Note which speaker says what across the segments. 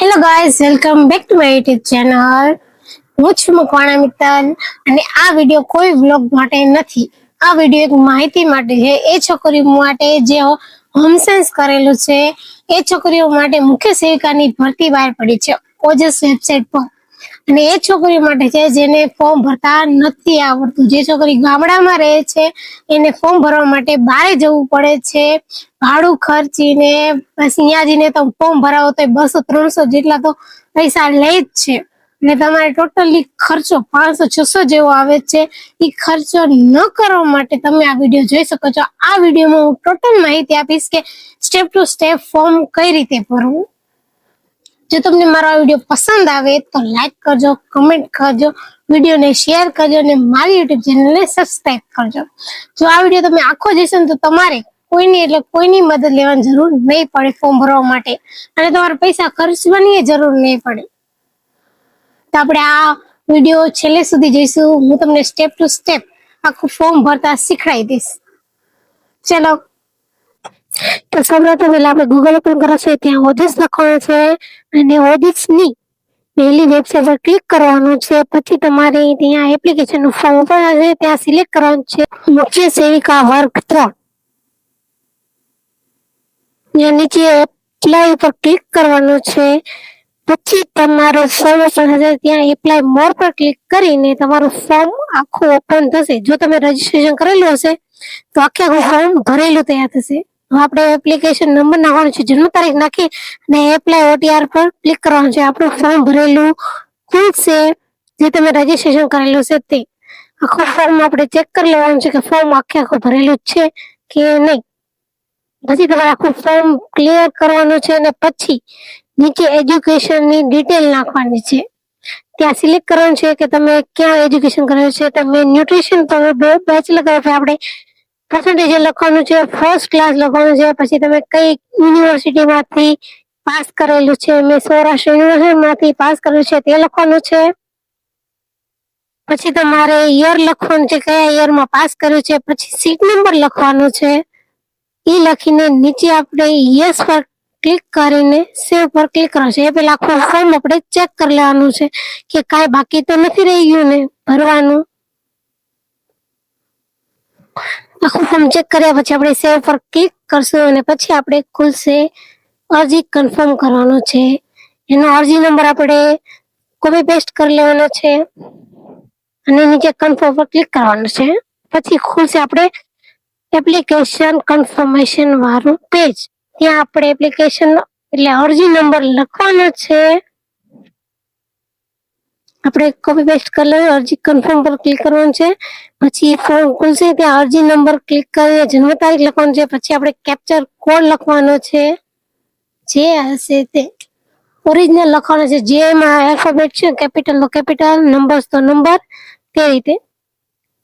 Speaker 1: Hello guys, welcome back to my YouTube channel. હું છું મકવાણા મિત્તલ અને આ વિડીયો કોઈ વ્લોગ માટે નથી. આ વિડીયો એક માહિતી માટે છે. એ છોકરીઓ માટે જે હોમ સાયન્સ કરેલું છે એ છોકરીઓ માટે મુખ્ય સેવિકાની ભરતી બહાર પડી છે ઓજસ વેબસાઇટ પર. અને એ છોકરીઓ માટે છે જેને ફોર્મ ભરતા નથી આવડતું. જે છોકરી ગામડામાં રહે છે એને ફોર્મ ભરવા માટે બહાર જવું પડે છે, ભાડું ખર્ચીને. બસ અહીંયા જઈને તો ફોર્મ ભરાવો તો 200-300 જેટલા તો પૈસા લે જ છે. અને તમારે ટોટલી ખર્ચો 500-600 જેવો આવે છે. એ ખર્ચો ન કરવા માટે તમે આ વિડીયો જોઈ શકો છો. આ વિડીયોમાં હું ટોટલ માહિતી આપીશ કે સ્ટેપ ટુ સ્ટેપ ફોર્મ કઈ રીતે ભરવું. જો તમને મારો આ વિડીયો પસંદ આવે તો લાઈક કરજો, કમેન્ટ કરજો, વિડીયોને શેર કરજો અને મારી યુટ્યુબ ચેનલને સબસ્ક્રાઇબ કરજો. જો આ વિડીયો તમે આખો જોશો ને તો તમારે કોઈની મદદ લેવાની જરૂર નહીં પડે ફોર્મ ભરવા માટે, અને તમારે પૈસા ખર્ચવાની જરૂર નહીં પડે. તો આપણે આ વિડીયો છેલ્લે સુધી જોઈશું. હું તમને સ્ટેપ ટુ સ્ટેપ આખું ફોર્મ ભરતા શીખવાડી દઈશ. ચલો, તો સૌપ્રથમ પહેલા આપણે ગૂગલ ઓપન કરશું. ત્યાં ઓજસ લખવાનું છે અને ઓજસની પહેલી વેબસાઇટ પર ક્લિક કરવાનું છે. પછી તમારે ત્યાં એપ્લિકેશનનું ફોર્મ ઓપન હશે, ત્યાં સિલેક્ટ કરવાનું છે મુખ્ય સેવિકા વર્ગ 3. ત્યાં નીચે એપ્લાય પર ક્લિક કરવાનું છે. પછી તમારો ફોર્મ ઓપન થશે, ત્યાં એપ્લાય મોર પર ક્લિક કરીને તમારું ફોર્મ આખું ઓપન થશે. જો તમે રજીસ્ટ્રેશન કરેલું હશે તો આખું ફોર્મ ભરેલું તૈયાર થશે. આપણે એપ્લિકેશન નંબર નાખવાનો છે, જન્મ તારીખ નાખી અને એપ્લાય OTR પર ક્લિક કરવાનું છે. આપણું ફોર્મ ભરેલું ખુલશે. જે તમે રજીસ્ટ્રેશન કરેલું છે તે આખું ફોર્મ આપણે ચેક કરી લેવાનું છે કે ફોર્મ આખું ભરેલું છે કે નહીં. પછી તમારે આખું ફોર્મ ક્લિયર કરવાનું છે અને પછી નીચે એજ્યુકેશનની ડિટેલ નાખવાની છે. ત્યાં સિલેક્ટ કરવાનું છે કે તમે ક્યાં એજ્યુકેશન કરેલું છે. તમે ન્યુટ્રિશન બેચલર કર્યું, આપણે પર્સન્ટેજ લખવાનું છે, ફર્સ્ટ ક્લાસ લખવાનું છે. પછી તમે કઈ યુનિવર્સિટીમાંથી પાસ કરેલું છે. મેં સૌરાષ્ટ્ર યુનિવર્સિટીમાંથી પાસ કરેલું છે તે લખવાનું છે. પછી તમારે યર લખવાનું છે, કયા યરમાં પાસ કર્યું છે. પછી સીટ નંબર લખવાનો છે. એ લખીને નીચે આપણે યસ પર ક્લિક કરીને સેવ પર ક્લિક કરવાનું છે. એ પેલા આખું ફોર્મ આપણે ચેક કરી લેવાનું છે કે કાંઈ બાકી તો નથી રહી ગયું ને ભરવાનું. આખું ફોર્મ ચેક કર્યા પછી આપણે સેવ પર ક્લિક કરશું અને પછી આપણે ખુલશે અરજી કન્ફર્મ કરવાનો છે. એનો અરજી નંબર આપણે કોપી પેસ્ટ કરી લેવાનો છે અને નીચે કન્ફર્મ પર ક્લિક કરવાનું છે. પછી ખુલશે આપણે એપ્લિકેશન કન્ફર્મેશન વાળું પેજ. ત્યાં આપણે એપ્લિકેશન એટલે અરજી નંબર લખવાનો છે. આપણે કોપી પેસ્ટ કરી લઈએ, અરજી કન્ફર્મ પર ક્લિક કરવાનું છે. પછી ફોર્મ ખુલશે, ત્યાં અરજી નંબર ક્લિક કરીને જન્મ તારીખ લખવાનું છે. પછી આપણે કેપ્ચર કોડ લખવાનો છે, જે હશે તે ઓરિજિનલ લખવાનો છે. જેમાં આલ્ફાબેટ છે, કેપિટલ તો કેપિટલ, નંબર્સ તો નંબર, તે રીતે.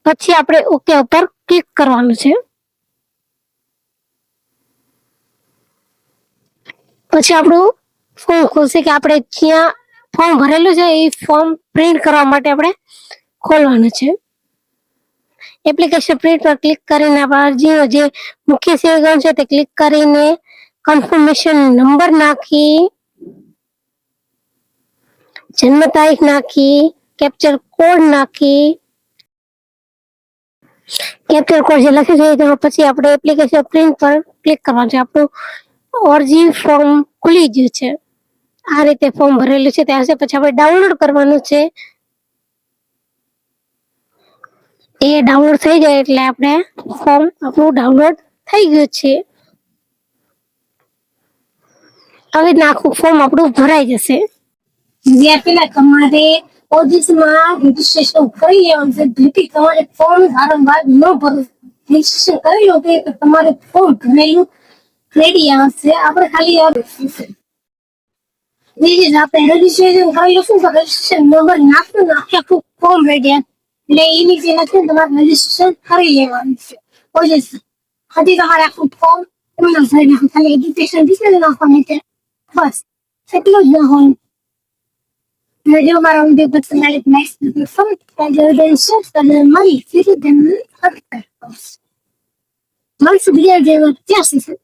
Speaker 1: પછી આપણે ઓકે ઉપર ક્લિક કરવાનું છે. પછી આપણું ફોર્મ ખુલશે કે આપણે જ્યાં ફોર્મ ભરેલું છે એ ફોર્મ પ્રિન્ટ કરવા માટે આપણે ખોલવાનું છે. એપ્લિકેશન પ્રિન્ટ પર ક્લિક કરીને આપણે અરજીનો જે મુખ્ય સેવિકા છે તે ક્લિક કરીને કન્ફર્મેશન નંબર નાખી, જન્મ તારીખ નાખી, કેપ્ચર કોડ નાખી, કેપ્ચર કોડ જે લખી છે તેમાં પછી આપણે એપ્લિકેશન પ્રિન્ટ પર ક્લિક કરવાનું છે. આપણું અરજી ફોર્મ ખુલી ગયું છે. આ રીતે ફોર્મ ભરેલું છે ત્યાં પછી આપણે ડાઉનલોડ કરવાનું છે. એ ડાઉનલોડ થઈ જાય એટલે આપણે ફોર્મ આપણું ડાઉનલોડ થઈ ગયું છે. હવે આખું ફોર્મ આપણું ભરાઈ જશે. જ્યાં પેલા તમારે ઓજસમાં રજીસ્ટ્રેશન કરી લેવાનું છે. જેથી તમારે ફોર્મ વારંવાર ન ભરવું. રજીસ્ટ્રેશન કરી લો તો તમારે ફોર્મ ભરેલું રેડી આવશે. આપણે ખાલી આપણે રજીસ્ટ્રેશન કરી લઈશું તો રજીસ્ટ્રેશન નંબર નાખશું ને આખું ફોર્મ રેડી આવે. એટલે એ નીચે લખીને તમારે રજીસ્ટ્રેશન કરી લેવાનું છે. ઓજસ હજી તમારે આખું ફોર્મ એમના ભરી નાખવું. ખાલી એજ્યુકેશન ડિટેલ નાખવાની છે, બસ એટલું જ નાખવાનું. જો મારા વિડીયો પસંદ આવે તો મળશું બીજા જેવા ત્યાં સુધી.